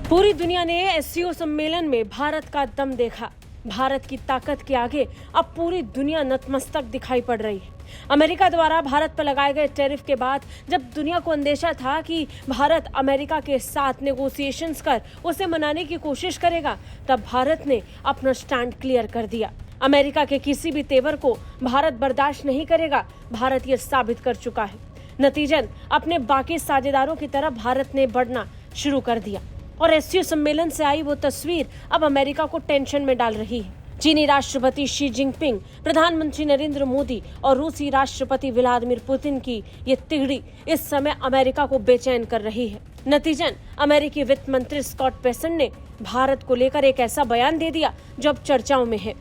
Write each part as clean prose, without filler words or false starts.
पूरी दुनिया ने एससीओ सम्मेलन में भारत का दम देखा। भारत की ताकत के आगे अब पूरी दुनिया नतमस्तक दिखाई पड़ रही है। अमेरिका द्वारा भारत पर लगाए गए टैरिफ के बाद जब दुनिया को अंदेशा था कि भारत अमेरिका के साथ नेगोशिएशंस कर उसे मनाने की कोशिश करेगा, तब भारत ने अपना स्टैंड क्लियर कर दिया। अमेरिका के किसी भी तेवर को भारत बर्दाश्त नहीं करेगा। भारत ये साबित कर चुका है। नतीजन अपने बाकी साझेदारों की तरफ भारत ने बढ़ना शुरू कर दिया और एससीओ सम्मेलन से आई वो तस्वीर अब अमेरिका को टेंशन में डाल रही है। चीनी राष्ट्रपति शी जिनपिंग, प्रधानमंत्री नरेंद्र मोदी और रूसी राष्ट्रपति व्लादिमीर पुतिन की ये तिगड़ी इस समय अमेरिका को बेचैन कर रही है। नतीजन अमेरिकी वित्त मंत्री स्कॉट बेसेंट ने भारत को लेकर एक ऐसा बयान दे दिया जो अब चर्चाओं में है।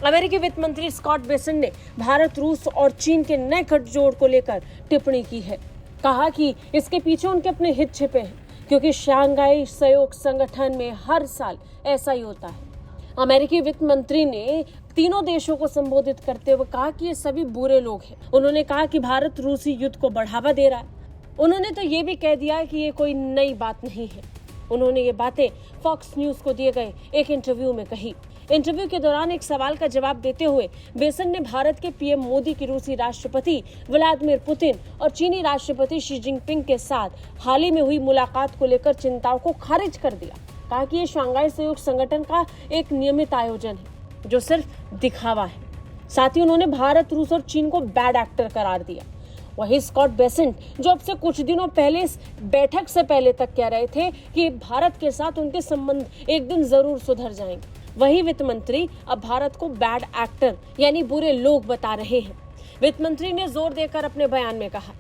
अमेरिकी वित्त मंत्री स्कॉट बेसेंट ने भारत, रूस और चीन के नए गठजोड़ को लेकर टिप्पणी की है। कहा कि इसके पीछे उनके अपने हित छिपे हैं, क्योंकि शंघाई सहयोग संगठन में हर साल ऐसा ही होता है। अमेरिकी वित्त मंत्री ने तीनों देशों को संबोधित करते हुए कहा कि ये सभी बुरे लोग हैं। उन्होंने कहा कि भारत रूसी युद्ध को बढ़ावा दे रहा है। उन्होंने तो ये भी कह दिया कि ये कोई नई बात नहीं है। उन्होंने ये बातें फॉक्स न्यूज को दिए गए एक इंटरव्यू में कही। इंटरव्यू के दौरान एक सवाल का जवाब देते हुए बेसेंट ने भारत के पीएम मोदी की रूसी राष्ट्रपति व्लादिमीर पुतिन और चीनी राष्ट्रपति शी जिनपिंग के साथ हाल ही में हुई मुलाकात को लेकर चिंताओं को खारिज कर दिया। कहा कि ये शंघाई सहयोग संगठन का एक नियमित आयोजन है जो सिर्फ दिखावा है। साथ ही उन्होंने भारत, रूस और चीन को बैड एक्टर करार दिया। वहीं स्कॉट बेसेंट, जो अब से कुछ दिनों पहले इस बैठक से पहले तक कह रहे थे कि भारत के साथ उनके संबंध एक दिन जरूर सुधर जाएंगे, वही वित्त मंत्री अब भारत को बैड एक्टर यानी बुरे लोग बता रहे हैं। वित्त मंत्री ने जोर देकर अपने बयान में कहा,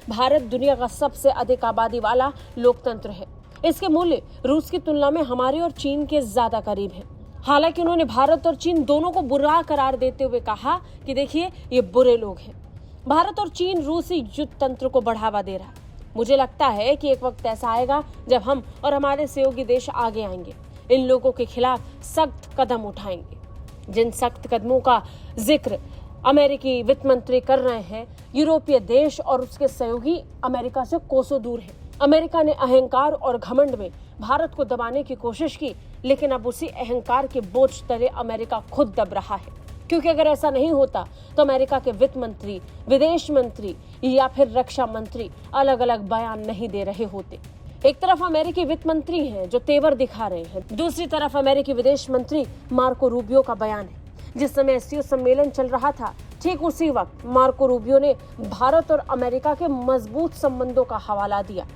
भारत दुनिया का सबसे अधिक आबादी वाला लोकतंत्र है। इसके मूल्य रूस की तुलना में हमारे और चीन के ज्यादा करीब है। हालांकि उन्होंने भारत और चीन दोनों को बुरा करार देते हुए कहा कि देखिए, ये बुरे लोग हैं। भारत और चीन रूसी युद्ध तंत्र को बढ़ावा दे रहा है। मुझे लगता है कि एक वक्त ऐसा आएगा जब हम और हमारे सहयोगी देश आगे आएंगे, इन लोगों के खिलाफ सख्त कदम उठाएंगे। जिन सख्त कदमों का जिक्र अमेरिकी वित्त मंत्री कर रहे हैं, यूरोपीय देश और उसके सहयोगी अमेरिका से कोसों दूर हैं। अमेरिका ने अहंकार और घमंड में भारत को दबाने की कोशिश की, लेकिन अब उसी अहंकार के बोझ तले अमेरिका खुद दब रहा है। क्योंकि अगर ऐसा नहीं होता तो अमेरिका के वित्त मंत्री, विदेश मंत्री या फिर रक्षा मंत्री अलग अलग बयान नहीं दे रहे होते। एक तरफ अमेरिकी वित्त मंत्री हैं जो तेवर दिखा रहे हैं, दूसरी तरफ अमेरिकी विदेश मंत्री मार्को रूबियो का बयान है। जिस समय एससीओ सम्मेलन चल रहा था, ठीक उसी वक्त मार्को रूबियो ने भारत और अमेरिका के मजबूत संबंधों का हवाला दिया।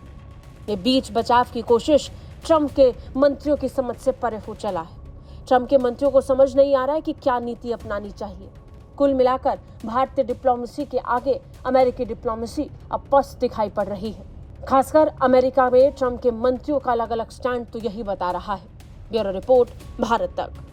ये बीच बचाव की कोशिश ट्रंप के मंत्रियों की समझ से परे हो चला है। ट्रंप के मंत्रियों को समझ नहीं आ रहा है कि क्या नीति अपनानी चाहिए। कुल मिलाकर भारतीय डिप्लोमेसी के आगे अमेरिकी डिप्लोमेसी अब पस्त दिखाई पड़ रही है। खासकर अमेरिका में ट्रंप के मंत्रियों का अलग अलग स्टैंड तो यही बता रहा है। ब्यूरो रिपोर्ट, भारत तक।